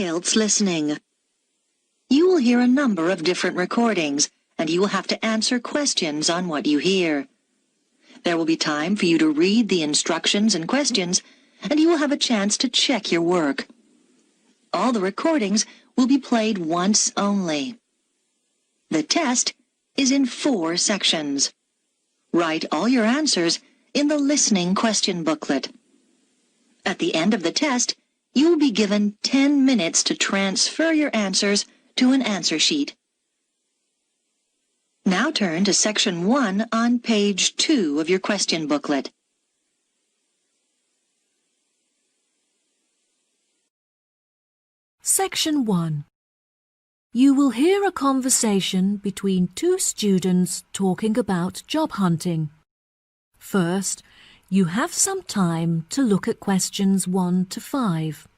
IELTS listening. You will hear a number of different recordings, and you will have to answer questions on what you hear. There will be time for you to read the instructions and questions, and you will have a chance to check your work. All the recordings will be played once only. The test is in 4 sections. Write all your answers in the listening question booklet. At the end of the test, you will be given 10 minutes to transfer your answers to an answer sheet. Now turn to Section 1 on page 2 of your question booklet. Section 1. You will hear a conversation between 2 students talking about job hunting. First, you have some time to look at questions 1 to 5.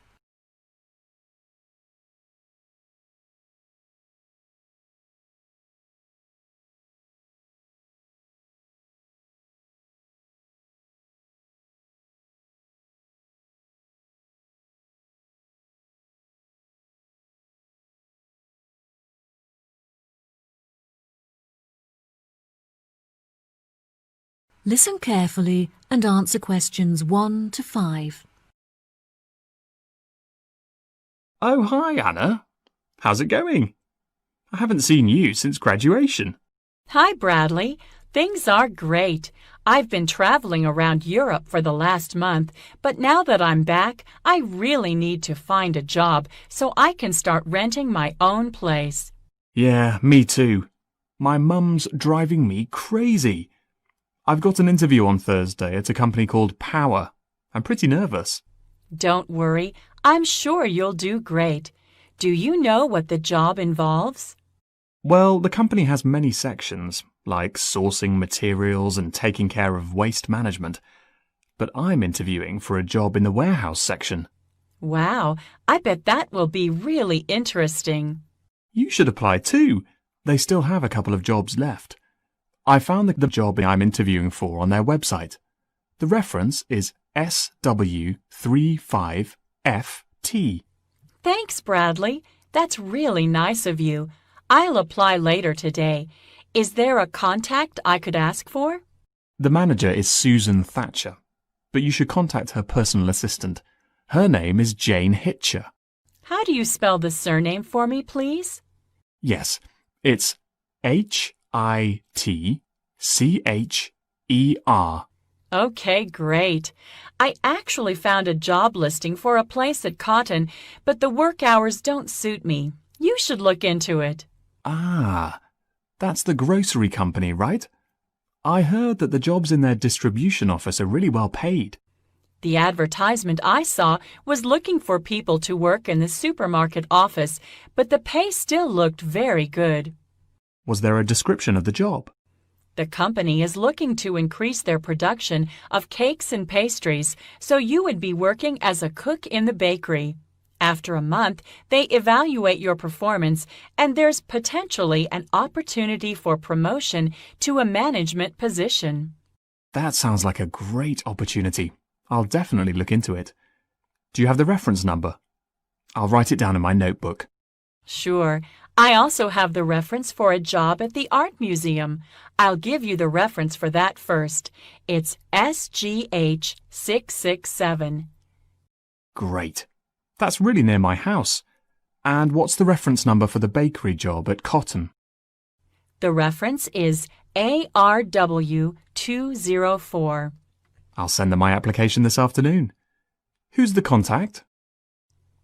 Listen carefully and answer questions 1 to 5. Oh, hi, Anna. How's it going? I haven't seen you since graduation. Hi, Bradley. Things are great. I've been traveling around Europe for the last month, but now that I'm back, I really need to find a job so I can start renting my own place. Yeah, me too. My mum's driving me crazy. I've got an interview on Thursday at a company called Power. I'm pretty nervous. Don't worry. I'm sure you'll do great. Do you know what the job involves? Well, the company has many sections, like sourcing materials and taking care of waste management. But I'm interviewing for a job in the warehouse section. Wow, I bet that will be really interesting. You should apply too. They still have a couple of jobs left. I found the job I'm interviewing for on their website. The reference is SW35FT. Thanks, Bradley. That's really nice of you. I'll apply later today. Is there a contact I could ask for? The manager is Susan Thatcher, but you should contact her personal assistant. Her name is Jane Hitcher. How do you spell the surname for me, please? Yes, it's Hitcher. Okay, great. I actually found a job listing for a place at Cotton, but the work hours don't suit me. You should look into it. Ah, that's the grocery company, right? I heard that the jobs in their distribution office are really well paid. The advertisement I saw was looking for people to work in the supermarket office, but the pay still looked very good. Was there a description of the job? The company is looking to increase their production of cakes and pastries, so you would be working as a cook in the bakery. After a month, they evaluate your performance, and there's potentially an opportunity for promotion to a management position. That sounds like a great opportunity. I'll definitely look into it. Do you have the reference number? I'll write it down in my notebook. Sure. I also have the reference for a job at the art museum. I'll give you the reference for that first. It's SGH667. Great. That's really near my house. And what's the reference number for the bakery job at Cotton? The reference is ARW204. I'll send them my application this afternoon. Who's the contact?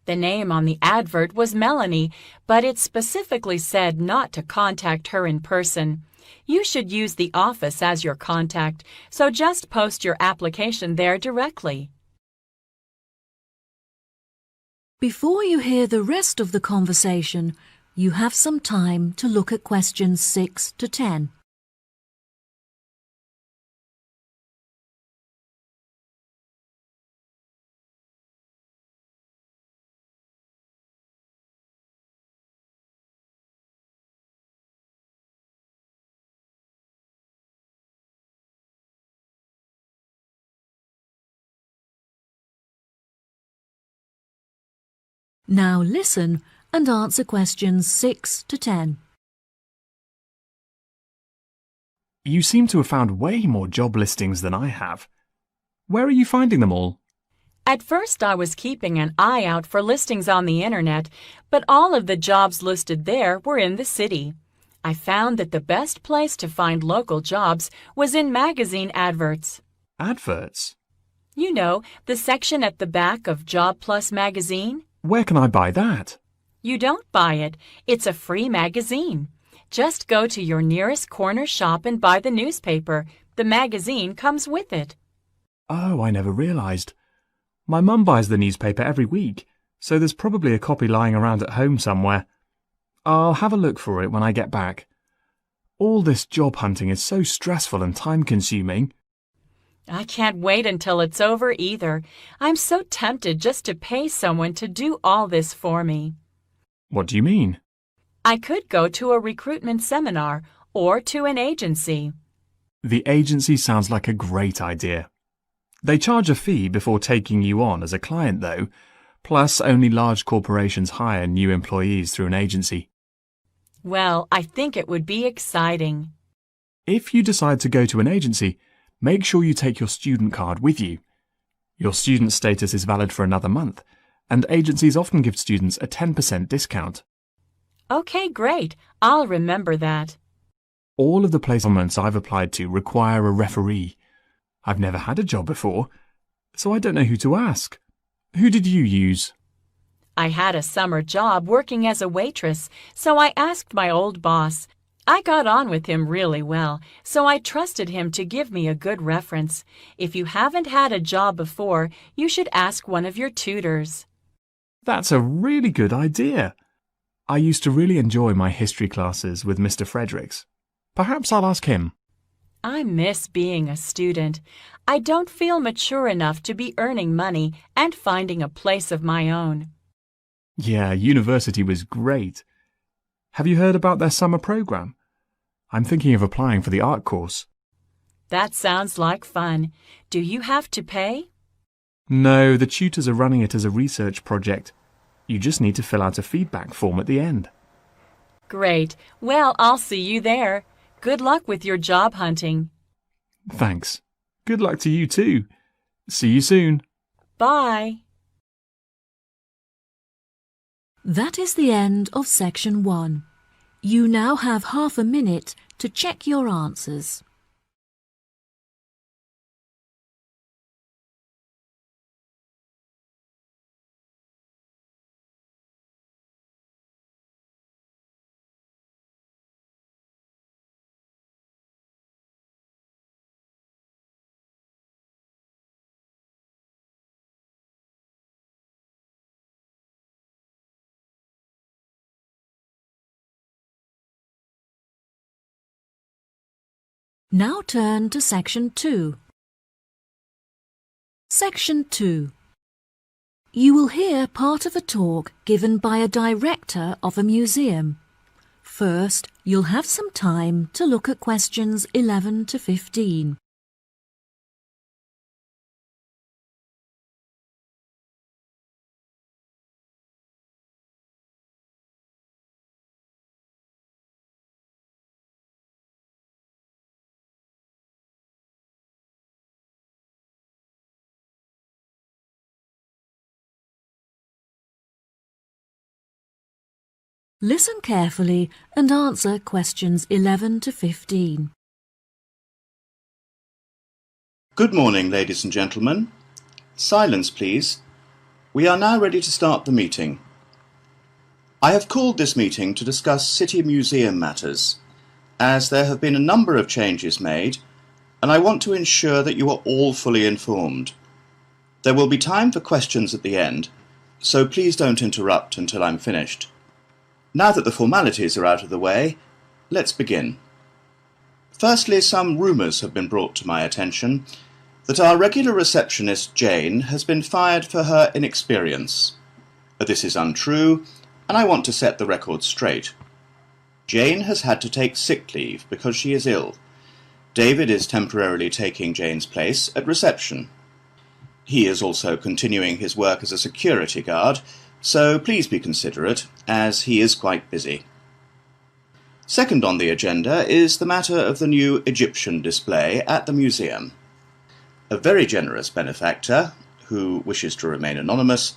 The name on the advert was Melanie, but it specifically said not to contact her in person. You should use the office as your contact, so just post your application there directly. Before you hear the rest of the conversation, you have some time to look at questions 6 to 10. Now listen and answer questions 6 to 10. You seem to have found way more job listings than I have. Where are you finding them all? At first I was keeping an eye out for listings on the internet, but all of the jobs listed there were in the city. I found that the best place to find local jobs was in magazine adverts. Adverts? You know, the section at the back of Job Plus magazine? Where can I buy that? You don't buy it. It's a free magazine. Just go to your nearest corner shop and buy the newspaper. The magazine comes with it. Oh, I never realised. My mum buys the newspaper every week, so there's probably a copy lying around at home somewhere. I'll have a look for it when I get back. All this job hunting is so stressful and time-consuming. I can't wait until it's over either. I'm so tempted just to pay someone to do all this for me. What do you mean? I could go to a recruitment seminar or to an agency. The agency sounds like a great idea. They charge a fee before taking you on as a client, though, plus only large corporations hire new employees through an agency. Well, I think it would be exciting. If you decide to go to an agency, make sure you take your student card with you. Your student status is valid for another month, and agencies often give students a 10% discount. Okay, great. I'll remember that. All of the placements I've applied to require a referee. I've never had a job before, so I don't know who to ask. Who did you use? I had a summer job working as a waitress, so I asked my old boss. I got on with him really well, so I trusted him to give me a good reference. If you haven't had a job before, you should ask one of your tutors. That's a really good idea. I used to really enjoy my history classes with Mr. Fredericks. Perhaps I'll ask him. I miss being a student. I don't feel mature enough to be earning money and finding a place of my own. Yeah, university was great. Have you heard about their summer program? I'm thinking of applying for the art course. That sounds like fun. Do you have to pay? No, the tutors are running it as a research project. You just need to fill out a feedback form at the end. Great. Well, I'll see you there. Good luck with your job hunting. Thanks. Good luck to you too. See you soon. Bye. That is the end of section 1. You now have half a minute to check your answers. Now turn to section 2. Section 2. You will hear part of a talk given by a director of a museum. First, you'll have some time to look at questions 11 to 15. Listen carefully and answer questions 11 to 15. Good morning, ladies and gentlemen. Silence, please. We are now ready to start the meeting. I have called this meeting to discuss City Museum matters, as there have been a number of changes made, and I want to ensure that you are all fully informed. There will be time for questions at the end, so please don't interrupt until I'm finished. Now that the formalities are out of the way, let's begin. Firstly, some rumours have been brought to my attention that our regular receptionist, Jane, has been fired for her inexperience. This is untrue, and I want to set the record straight. Jane has had to take sick leave because she is ill. David is temporarily taking Jane's place at reception. He is also continuing his work as a security guard, so please be considerate, as he is quite busy. Second on the agenda is the matter of the new Egyptian display at the museum. A very generous benefactor, who wishes to remain anonymous,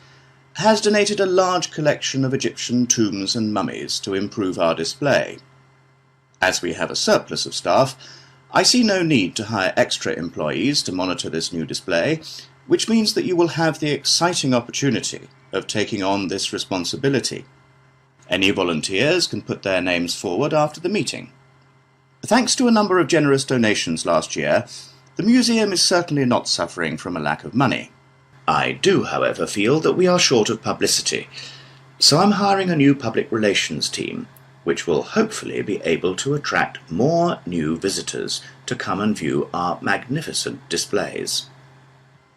has donated a large collection of Egyptian tombs and mummies to improve our display. As we have a surplus of staff, I see no need to hire extra employees to monitor this new display, which means that you will have the exciting opportunity of taking on this responsibility. Any volunteers can put their names forward after the meeting. Thanks to a number of generous donations last year, the museum is certainly not suffering from a lack of money. I do, however, feel that we are short of publicity, so I'm hiring a new public relations team, which will hopefully be able to attract more new visitors to come and view our magnificent displays.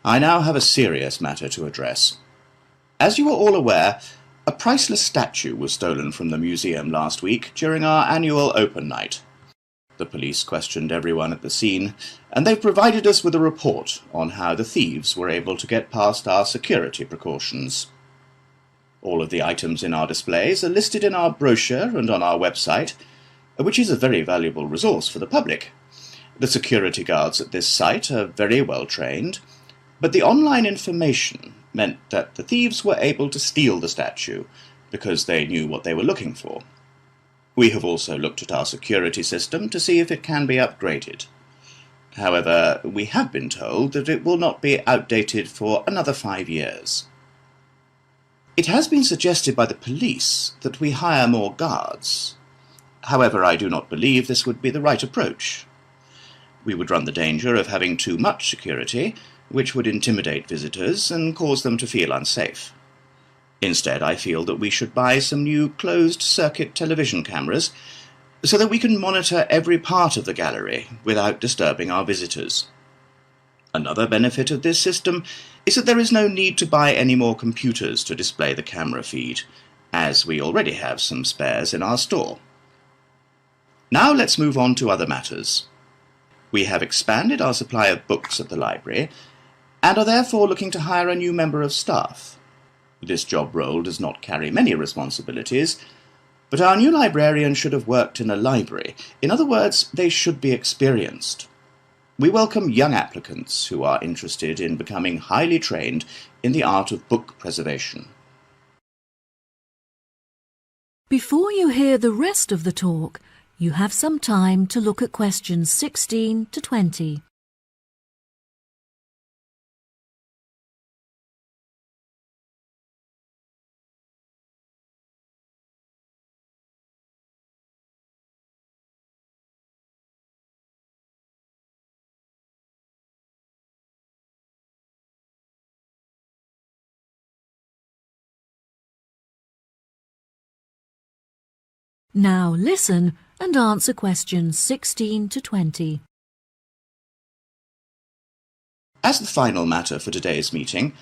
I now have a serious matter to address. As you are all aware, a priceless statue was stolen from the museum last week during our annual open night. The police questioned everyone at the scene, and they've provided us with a report on how the thieves were able to get past our security precautions. All of the items in our displays are listed in our brochure and on our website, which is a very valuable resource for the public. The security guards at this site are very well trained, but the online information meant that the thieves were able to steal the statue because they knew what they were looking for. We have also looked at our security system to see if it can be upgraded. However, we have been told that it will not be outdated for another 5 years. It has been suggested by the police that we hire more guards. However, I do not believe this would be the right approach. We would run the danger of having too much security, which would intimidate visitors and cause them to feel unsafe. Instead, I feel that we should buy some new closed-circuit television cameras so that we can monitor every part of the gallery without disturbing our visitors. Another benefit of this system is that there is no need to buy any more computers to display the camera feed, as we already have some spares in our store. Now let's move on to other matters. We have expanded our supply of books at the library, and are therefore looking to hire a new member of staff. This job role does not carry many responsibilities, but our new librarian should have worked in a library. In other words, they should be experienced. We welcome young applicants who are interested in becoming highly trained in the art of book preservation. Before you hear the rest of the talk, you have some time to look at questions 16 to 20. Now listen and answer questions 16 to 20. As the final matter for today's meeting,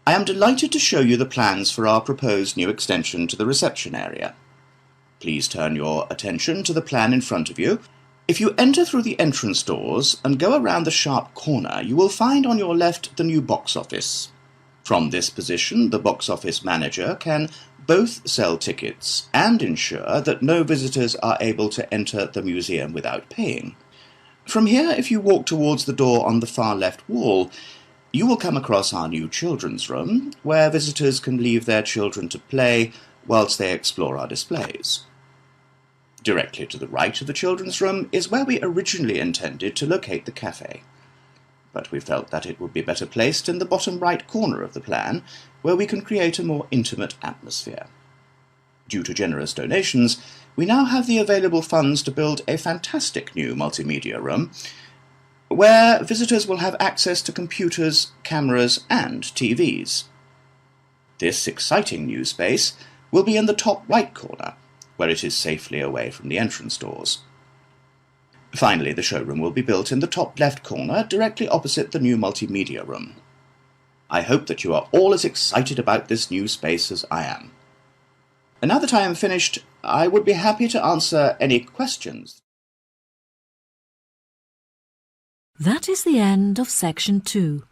I am delighted to show you the plans for our proposed new extension to the reception area. Please turn your attention to the plan in front of you. If you enter through the entrance doors and go around the sharp corner, you will find on your left the new box office. From this position, the box office manager can both sell tickets and ensure that no visitors are able to enter the museum without paying. From here, if you walk towards the door on the far left wall, you will come across our new children's room, where visitors can leave their children to play whilst they explore our displays. Directly to the right of the children's room is where we originally intended to locate the cafe, but we felt that it would be better placed in the bottom right corner of the plan, where we can create a more intimate atmosphere. Due to generous donations, we now have the available funds to build a fantastic new multimedia room, where visitors will have access to computers, cameras, and TVs. This exciting new space will be in the top right corner, where it is safely away from the entrance doors. Finally, the showroom will be built in the top left corner, directly opposite the new multimedia room. I hope that you are all as excited about this new space as I am. And now that I am finished, I would be happy to answer any questions. That is the end of section 2.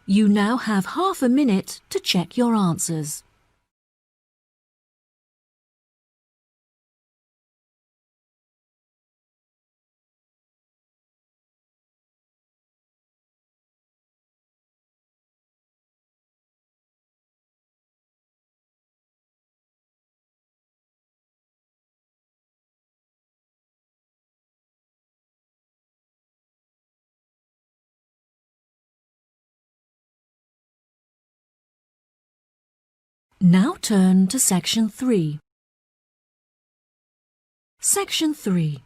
You now have half a minute to check your answers. Now turn to Section 3. Section 3.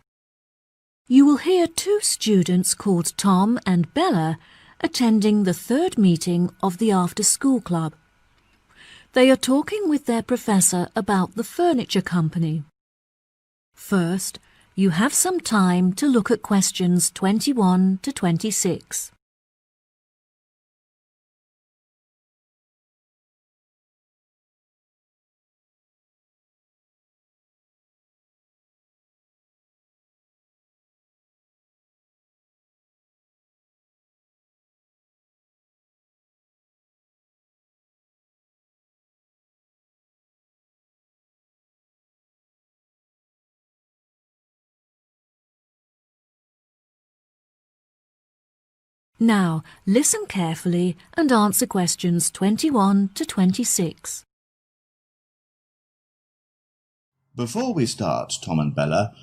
You will hear two students called Tom and Bella attending the third meeting of the after-school club. They are talking with their professor about the furniture company. First, you have some time to look at questions 21 to 26. Now, listen carefully and answer questions 21 to 26. Before we start, Tom and Bella,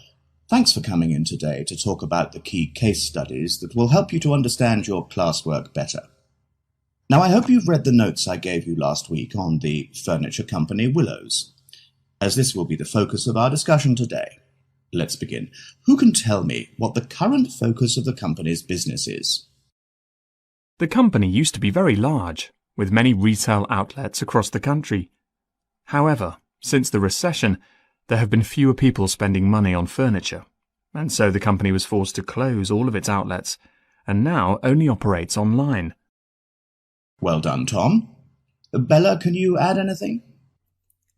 thanks for coming in today to talk about the key case studies that will help you to understand your classwork better. Now, I hope you've read the notes I gave you last week on the furniture company Willows, as this will be the focus of our discussion today. Let's begin. Who can tell me what the current focus of the company's business is? The company used to be very large, with many retail outlets across the country. However, since the recession, there have been fewer people spending money on furniture, and so the company was forced to close all of its outlets, and now only operates online. Well done, Tom. Bella, can you add anything?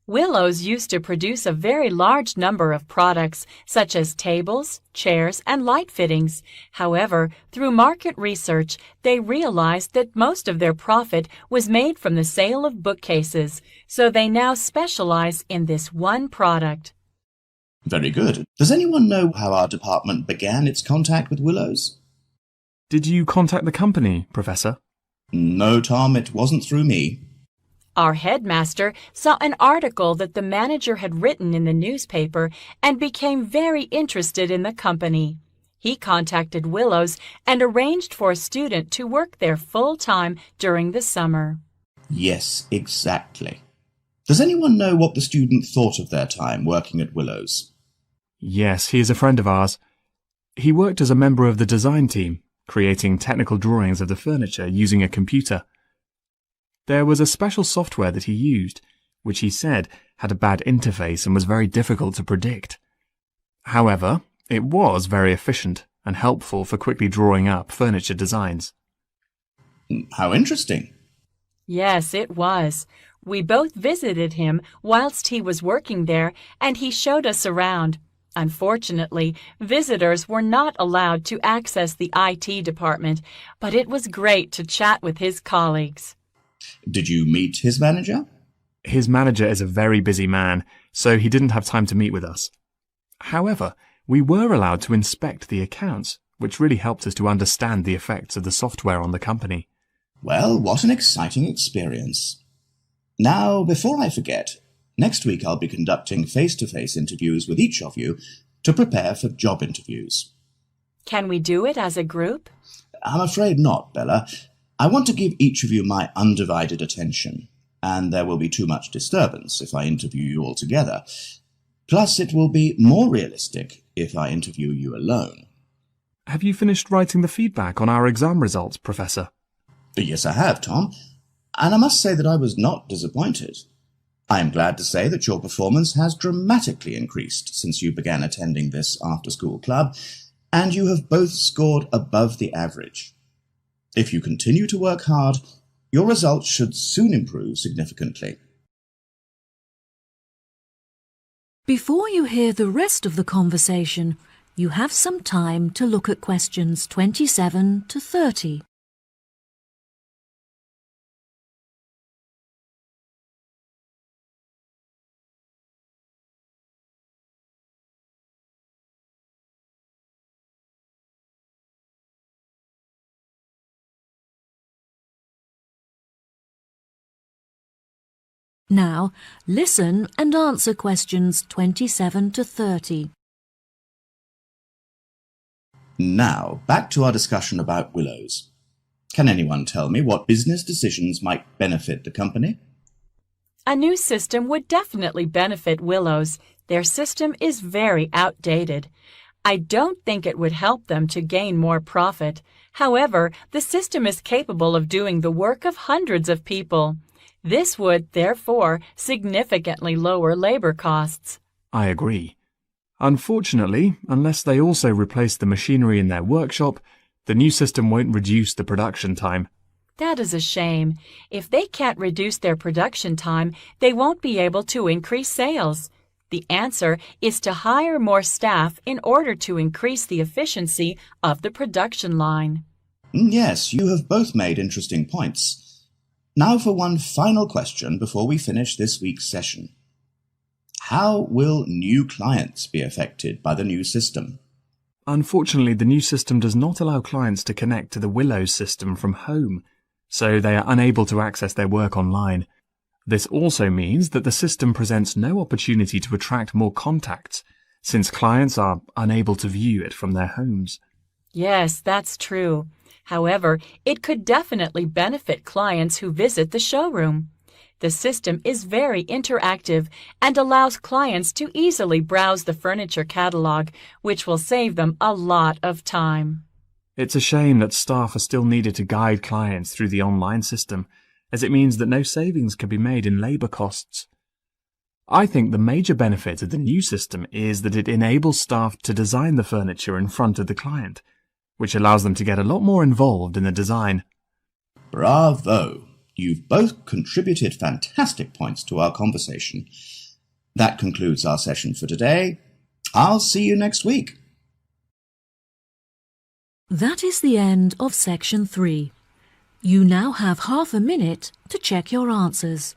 Willows used to produce a very large number of products, such as tables, chairs, and light fittings. However, through market research, they realized that most of their profit was made from the sale of bookcases, so they now specialize in this one product. Very good. Does anyone know how our department began its contact with Willows? Did you contact the company, Professor? No, Tom, it wasn't through me. Our headmaster saw an article that the manager had written in the newspaper and became very interested in the company. He contacted Willows and arranged for a student to work there full-time during the summer. Yes, exactly. Does anyone know what the student thought of their time working at Willows? Yes, he is a friend of ours. He worked as a member of the design team, creating technical drawings of the furniture using a computer. There was a special software that he used, which he said had a bad interface and was very difficult to predict. However, it was very efficient and helpful for quickly drawing up furniture designs. How interesting. Yes, it was. We both visited him whilst he was working there, and he showed us around. Unfortunately, visitors were not allowed to access the IT department, but it was great to chat with his colleagues. Did you meet his manager? His manager is a very busy man, so he didn't have time to meet with us. However, we were allowed to inspect the accounts, which really helped us to understand the effects of the software on the company. Well, what an exciting experience. Now, before I forget, next week I'll be conducting face-to-face interviews with each of you to prepare for job interviews. Can we do it as a group? I'm afraid not, Bella. I want to give each of you my undivided attention, and there will be too much disturbance if I interview you all together. Plus, it will be more realistic if I interview you alone. Have you finished writing the feedback on our exam results, Professor? Yes, I have, Tom, and I must say that I was not disappointed. I am glad to say that your performance has dramatically increased since you began attending this after-school club, and you have both scored above the average. If you continue to work hard, your results should soon improve significantly. Before you hear the rest of the conversation, you have some time to look at questions 27 to 30. Now, listen and answer questions 27 to 30. Now, back to our discussion about Willows. Can anyone tell me what business decisions might benefit the company? A new system would definitely benefit Willows. Their system is very outdated. I don't think it would help them to gain more profit. However, the system is capable of doing the work of hundreds of people. This would, therefore, significantly lower labor costs. I agree. Unfortunately, unless they also replace the machinery in their workshop, the new system won't reduce the production time. That is a shame. If they can't reduce their production time, they won't be able to increase sales. The answer is to hire more staff in order to increase the efficiency of the production line. Yes, you have both made interesting points. Now for one final question before we finish this week's session. How will new clients be affected by the new system? Unfortunately, the new system does not allow clients to connect to the Willows system from home, so they are unable to access their work online. This also means that the system presents no opportunity to attract more contacts, since clients are unable to view it from their homes. Yes, that's true. However, it could definitely benefit clients who visit the showroom. The system is very interactive and allows clients to easily browse the furniture catalog, which will save them a lot of time. It's a shame that staff are still needed to guide clients through the online system, as it means that no savings can be made in labour costs. I think the major benefit of the new system is that it enables staff to design the furniture in front of the client, which allows them to get a lot more involved in the design. Bravo! You've both contributed fantastic points to our conversation. That concludes our session for today. I'll see you next week. That is the end of section 3. You now have half a minute to check your answers.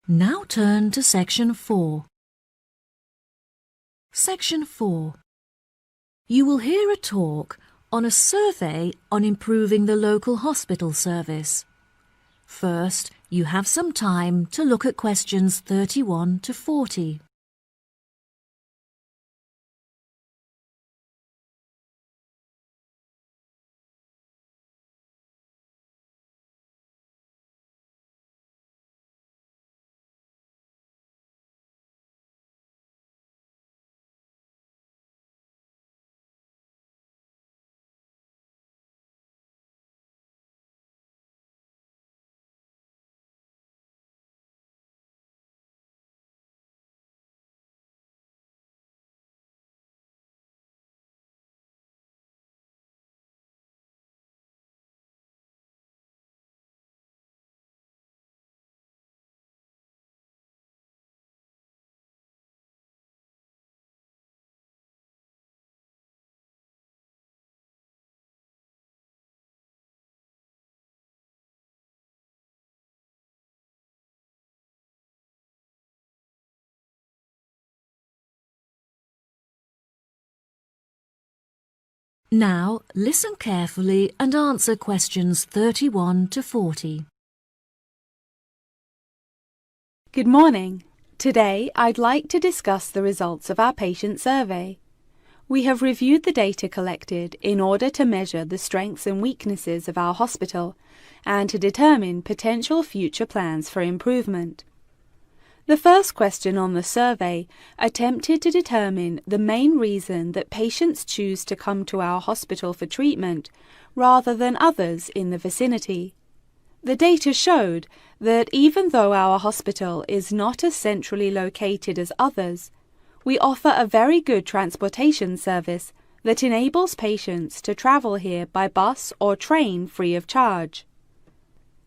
Now turn to section 4. Section 4. You will hear a talk on a survey on improving the local hospital service. First, you have some time to look at questions 31 to 40. Now, listen carefully and answer questions 31 to 40. Good morning. Today, I'd like to discuss the results of our patient survey. We have reviewed the data collected in order to measure the strengths and weaknesses of our hospital and to determine potential future plans for improvement. The first question on the survey attempted to determine the main reason that patients choose to come to our hospital for treatment rather than others in the vicinity. The data showed that even though our hospital is not as centrally located as others, we offer a very good transportation service that enables patients to travel here by bus or train free of charge.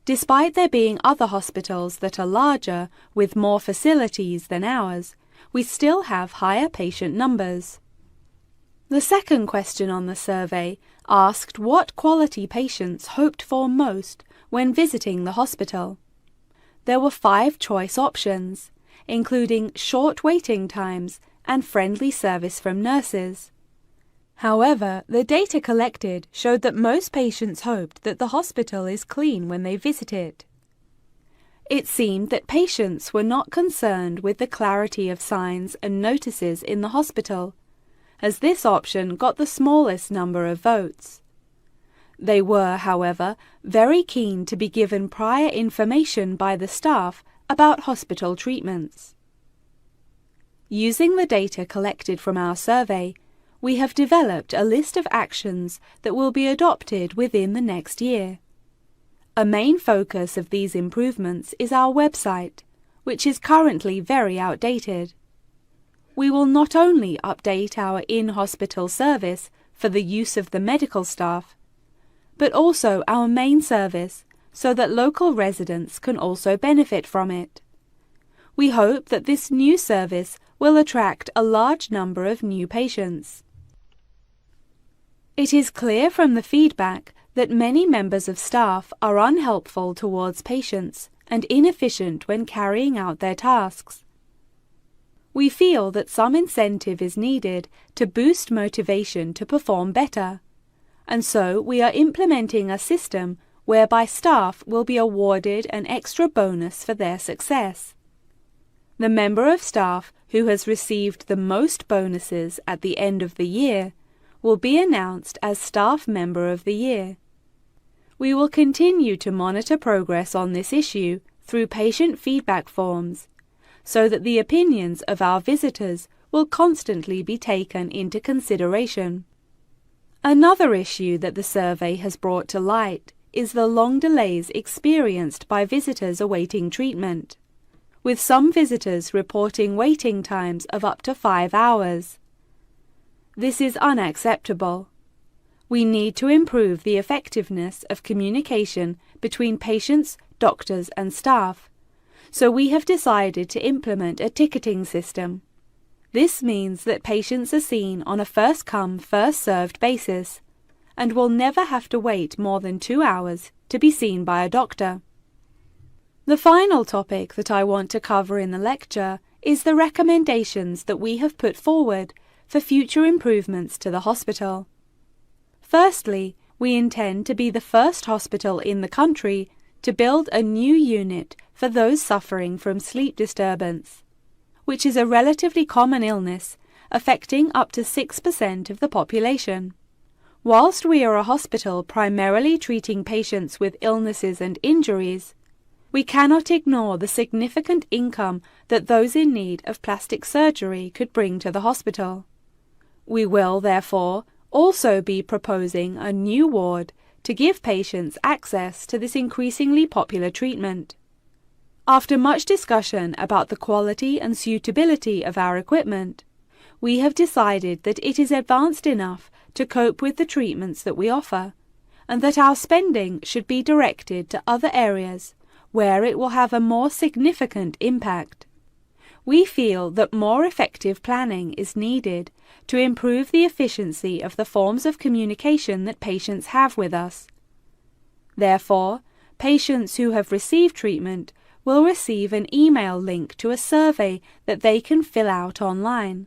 Despite there being other hospitals that are larger with more facilities than ours, we still have higher patient numbers. The second question on the survey asked what quality patients hoped for most when visiting the hospital. There were 5 choice options, including short waiting times and friendly service from nurses. However, the data collected showed that most patients hoped that the hospital is clean when they visit it. It seemed that patients were not concerned with the clarity of signs and notices in the hospital, as this option got the smallest number of votes. They were, however, very keen to be given prior information by the staff about hospital treatments. Using the data collected from our survey, we have developed a list of actions that will be adopted within the next year. A main focus of these improvements is our website, which is currently very outdated. We will not only update our in-hospital service for the use of the medical staff, but also our main service so that local residents can also benefit from it. We hope that this new service will attract a large number of new patients. It is clear from the feedback that many members of staff are unhelpful towards patients and inefficient when carrying out their tasks. We feel that some incentive is needed to boost motivation to perform better, and so we are implementing a system whereby staff will be awarded an extra bonus for their success. The member of staff who has received the most bonuses at the end of the year will be announced as Staff Member of the Year. We will continue to monitor progress on this issue through patient feedback forms, so that the opinions of our visitors will constantly be taken into consideration. Another issue that the survey has brought to light is the long delays experienced by visitors awaiting treatment, with some visitors reporting waiting times of up to 5 hours. This is unacceptable. We need to improve the effectiveness of communication between patients, doctors and staff, so we have decided to implement a ticketing system. This means that patients are seen on a first-come, first-served basis and will never have to wait more than 2 hours to be seen by a doctor. The final topic that I want to cover in the lecture is the recommendations that we have put forward for future improvements to the hospital. Firstly, we intend to be the first hospital in the country to build a new unit for those suffering from sleep disturbance, which is a relatively common illness affecting up to 6% of the population. Whilst we are a hospital primarily treating patients with illnesses and injuries, we cannot ignore the significant income that those in need of plastic surgery could bring to the hospital. We will, therefore, also be proposing a new ward to give patients access to this increasingly popular treatment. After much discussion about the quality and suitability of our equipment, we have decided that it is advanced enough to cope with the treatments that we offer, and that our spending should be directed to other areas where it will have a more significant impact. We feel that more effective planning is needed to improve the efficiency of the forms of communication that patients have with us. Therefore, patients who have received treatment will receive an email link to a survey that they can fill out online.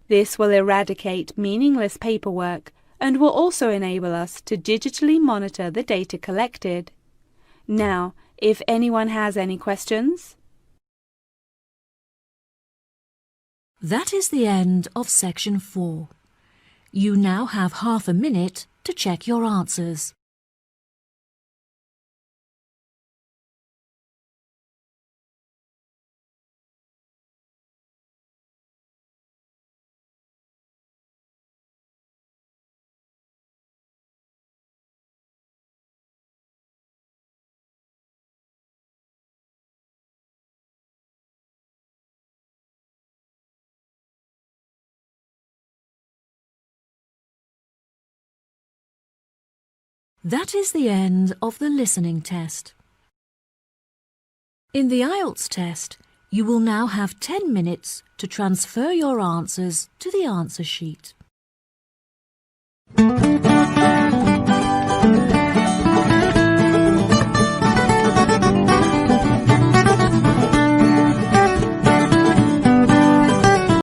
This will eradicate meaningless paperwork and will also enable us to digitally monitor the data collected. Now, if anyone has any questions. That is the end of section 4. You now have half a minute to check your answers. That is the end of the listening test. In the IELTS test, you will now have 10 minutes to transfer your answers to the answer sheet.